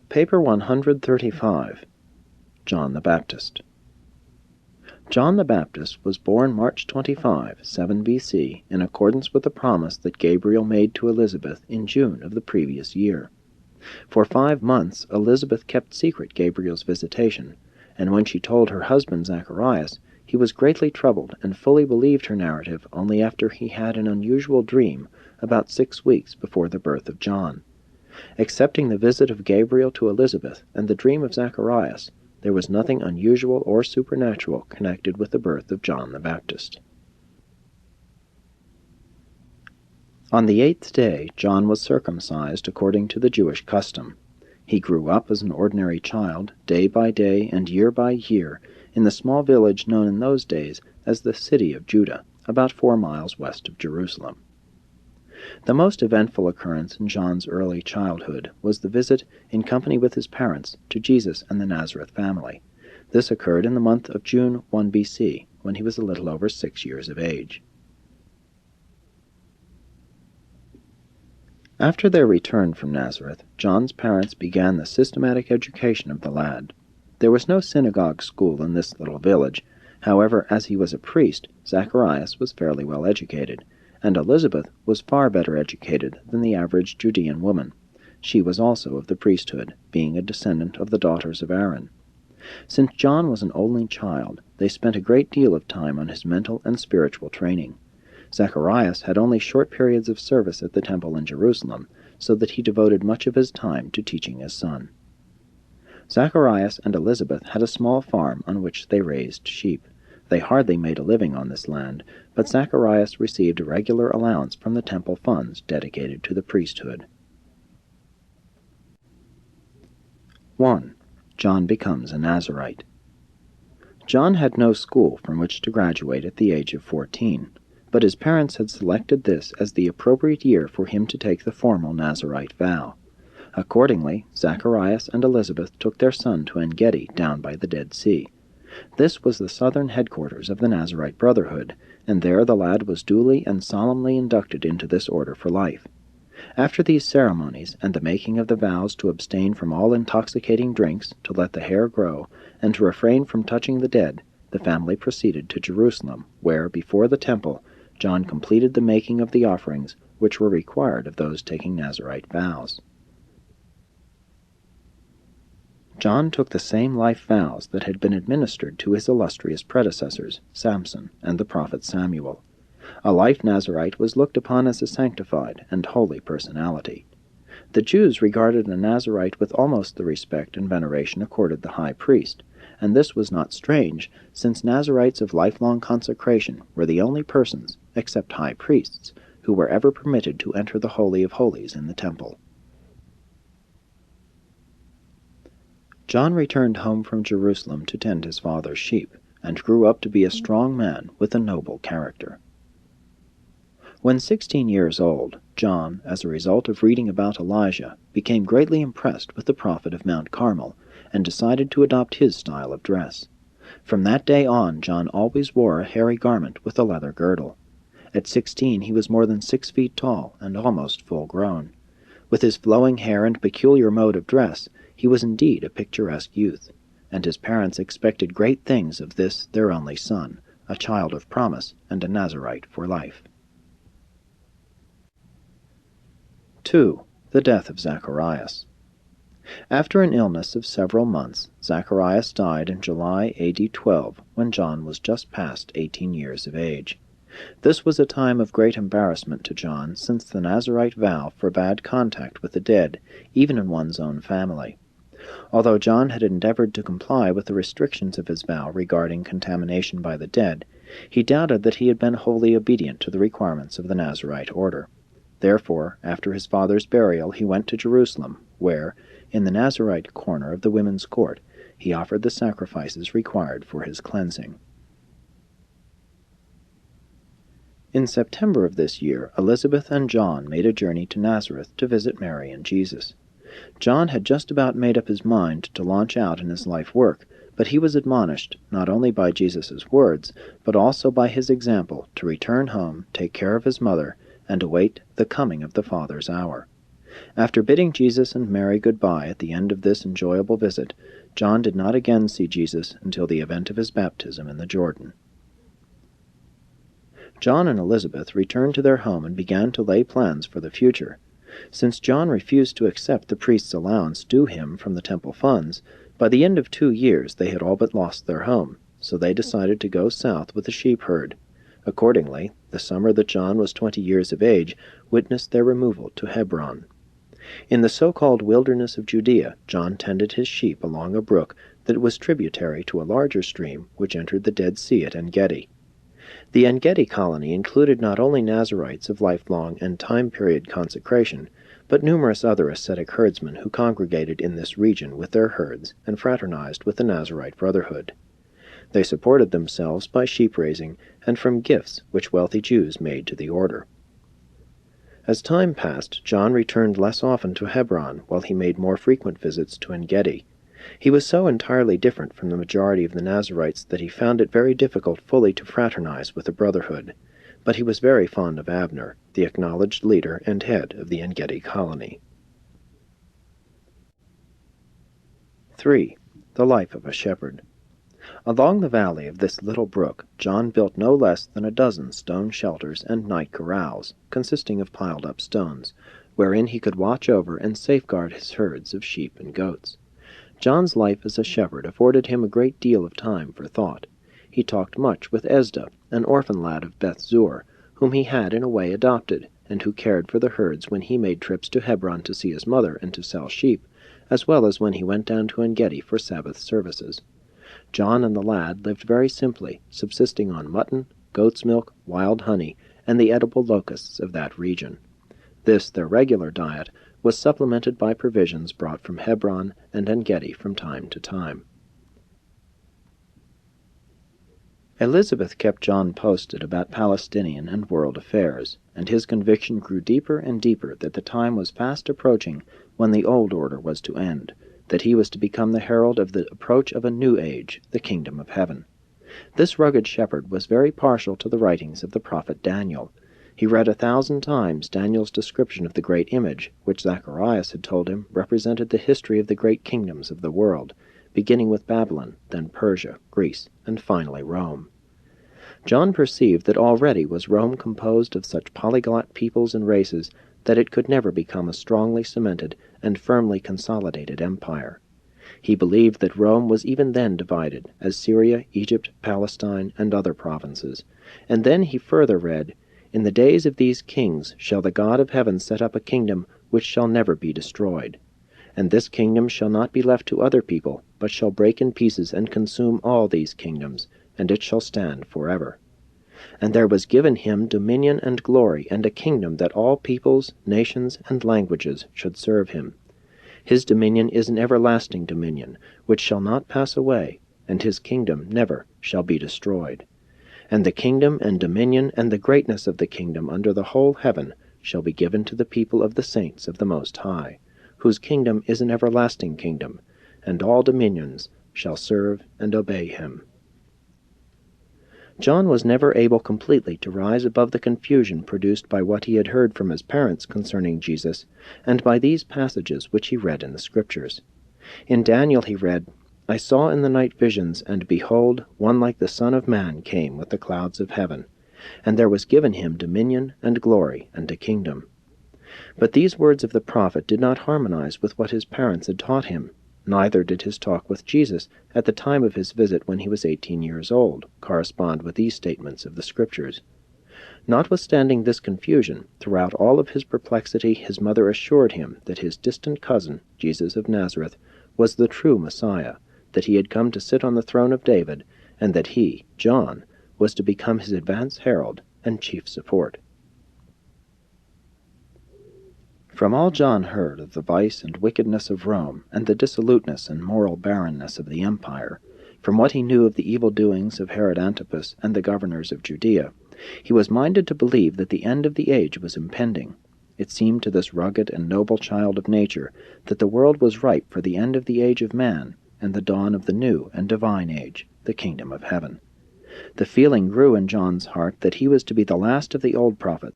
Paper 135. John the Baptist. John the Baptist was born March 25, 7 B.C., in accordance with the promise that Gabriel made to Elizabeth in June of the previous year. For 5 months Elizabeth kept secret Gabriel's visitation, and when she told her husband Zacharias, he was greatly troubled and fully believed her narrative only after he had an unusual dream about 6 weeks before the birth of John. Excepting the visit of Gabriel to Elizabeth and the dream of Zacharias, there was nothing unusual or supernatural connected with the birth of John the Baptist. On the 8th day, John was circumcised according to the Jewish custom. He grew up as an ordinary child, day by day and year by year, in the small village known in those days as the City of Judah, about 4 miles west of Jerusalem. The most eventful occurrence in John's early childhood was the visit, in company with his parents, to Jesus and the Nazareth family. This occurred in the month of June 1 B.C., when he was a little over 6 years of age. After their return from Nazareth, John's parents began the systematic education of the lad. There was no synagogue school in this little village. However, as he was a priest, Zacharias was fairly well educated, and Elizabeth was far better educated than the average Judean woman. She was also of the priesthood, being a descendant of the daughters of Aaron. Since John was an only child, they spent a great deal of time on his mental and spiritual training. Zacharias had only short periods of service at the temple in Jerusalem, so that he devoted much of his time to teaching his son. Zacharias and Elizabeth had a small farm on which they raised sheep. They hardly made a living on this land, but Zacharias received a regular allowance from the temple funds dedicated to the priesthood. 1. John becomes a Nazirite. John had no school from which to graduate at the age of 14, but his parents had selected this as the appropriate year for him to take the formal Nazirite vow. Accordingly, Zacharias and Elizabeth took their son to En-Gedi down by the Dead Sea. This was the southern headquarters of the Nazirite Brotherhood, and there the lad was duly and solemnly inducted into this order for life. After these ceremonies, and the making of the vows to abstain from all intoxicating drinks, to let the hair grow, and to refrain from touching the dead, the family proceeded to Jerusalem, where, before the temple, John completed the making of the offerings which were required of those taking Nazirite vows. John took the same life vows that had been administered to his illustrious predecessors, Samson and the prophet Samuel. A life Nazirite was looked upon as a sanctified and holy personality. The Jews regarded a Nazirite with almost the respect and veneration accorded the high priest, and this was not strange, since Nazirites of lifelong consecration were the only persons, except high priests, who were ever permitted to enter the Holy of Holies in the temple. John returned home from Jerusalem to tend his father's sheep, and grew up to be a strong man with a noble character. When 16 years old, John, as a result of reading about Elijah, became greatly impressed with the prophet of Mount Carmel, and decided to adopt his style of dress. From that day on, John always wore a hairy garment with a leather girdle. At 16 he was more than 6 feet tall and almost full-grown. With his flowing hair and peculiar mode of dress, he was indeed a picturesque youth, and his parents expected great things of this their only son, a child of promise and a Nazirite for life. 2. The death of Zacharias. After an illness of several months, Zacharias died in July A.D. 12, when John was just past 18 years of age. This was a time of great embarrassment to John, since the Nazirite vow forbade contact with the dead, even in one's own family. Although John had endeavored to comply with the restrictions of his vow regarding contamination by the dead, he doubted that he had been wholly obedient to the requirements of the Nazirite order. Therefore, after his father's burial, he went to Jerusalem, where, in the Nazirite corner of the women's court, he offered the sacrifices required for his cleansing. In September of this year, Elizabeth and John made a journey to Nazareth to visit Mary and Jesus. John had just about made up his mind to launch out in his life work, but he was admonished, not only by Jesus' words, but also by his example, to return home, take care of his mother, and await the coming of the Father's hour. After bidding Jesus and Mary goodbye at the end of this enjoyable visit, John did not again see Jesus until the event of his baptism in the Jordan. John and Elizabeth returned to their home and began to lay plans for the future. Since John refused to accept the priest's allowance due him from the temple funds, by the end of 2 years they had all but lost their home, so they decided to go south with the sheep herd. Accordingly, the summer that John was 20 years of age witnessed their removal to Hebron. In the so-called wilderness of Judea, John tended his sheep along a brook that was tributary to a larger stream which entered the Dead Sea at En-Gedi. The En-Gedi colony included not only Nazarites of lifelong and time-period consecration, but numerous other ascetic herdsmen who congregated in this region with their herds and fraternized with the Nazarite Brotherhood. They supported themselves by sheep-raising and from gifts which wealthy Jews made to the order. As time passed, John returned less often to Hebron, while he made more frequent visits to En-Gedi. He was so entirely different from the majority of the Nazarites that he found it very difficult fully to fraternize with the Brotherhood, but he was very fond of Abner, the acknowledged leader and head of the En-Gedi colony. 3. The Life of a Shepherd. Along the valley of this little brook, John built no less than 12 stone shelters and night corrals, consisting of piled-up stones, wherein he could watch over and safeguard his herds of sheep and goats. John's life as a shepherd afforded him a great deal of time for thought. He talked much with Esda, an orphan lad of Beth Zur, whom he had in a way adopted, and who cared for the herds when he made trips to Hebron to see his mother and to sell sheep, as well as when he went down to En-Gedi for Sabbath services. John and the lad lived very simply, subsisting on mutton, goat's milk, wild honey, and the edible locusts of that region. This, their regular diet, was supplemented by provisions brought from Hebron and En-Gedi from time to time. Elizabeth kept John posted about Palestinian and world affairs, and his conviction grew deeper and deeper that the time was fast approaching when the old order was to end, that he was to become the herald of the approach of a new age, the kingdom of heaven. This rugged shepherd was very partial to the writings of the prophet Daniel. He read 1,000 times Daniel's description of the great image, which Zacharias had told him represented the history of the great kingdoms of the world, beginning with Babylon, then Persia, Greece, and finally Rome. John perceived that already was Rome composed of such polyglot peoples and races that it could never become a strongly cemented and firmly consolidated empire. He believed that Rome was even then divided, as Syria, Egypt, Palestine, and other provinces. And then he further read, "In the days of these kings shall the God of heaven set up a kingdom which shall never be destroyed. And this kingdom shall not be left to other people, but shall break in pieces and consume all these kingdoms, and it shall stand forever. And there was given him dominion and glory, and a kingdom that all peoples, nations, and languages should serve him. His dominion is an everlasting dominion, which shall not pass away, and his kingdom never shall be destroyed. And the kingdom and dominion and the greatness of the kingdom under the whole heaven shall be given to the people of the saints of the Most High, whose kingdom is an everlasting kingdom, and all dominions shall serve and obey him." John was never able completely to rise above the confusion produced by what he had heard from his parents concerning Jesus, and by these passages which he read in the Scriptures. In Daniel he read, "I saw in the night visions, and behold, one like the Son of Man came with the clouds of heaven, and there was given him dominion and glory and a kingdom." But these words of the prophet did not harmonize with what his parents had taught him. Neither did his talk with Jesus at the time of his visit when he was 18 years old correspond with these statements of the Scriptures. Notwithstanding this confusion, throughout all of his perplexity his mother assured him that his distant cousin, Jesus of Nazareth, was the true Messiah, that he had come to sit on the throne of David, and that he, John, was to become his advance herald and chief support. From all John heard of the vice and wickedness of Rome, and the dissoluteness and moral barrenness of the empire, from what he knew of the evil doings of Herod Antipas and the governors of Judea, he was minded to believe that the end of the age was impending. It seemed to this rugged and noble child of nature that the world was ripe for the end of the age of man, and the dawn of the new and divine age, the kingdom of heaven. The feeling grew in John's heart that he was to be the last of the old prophets,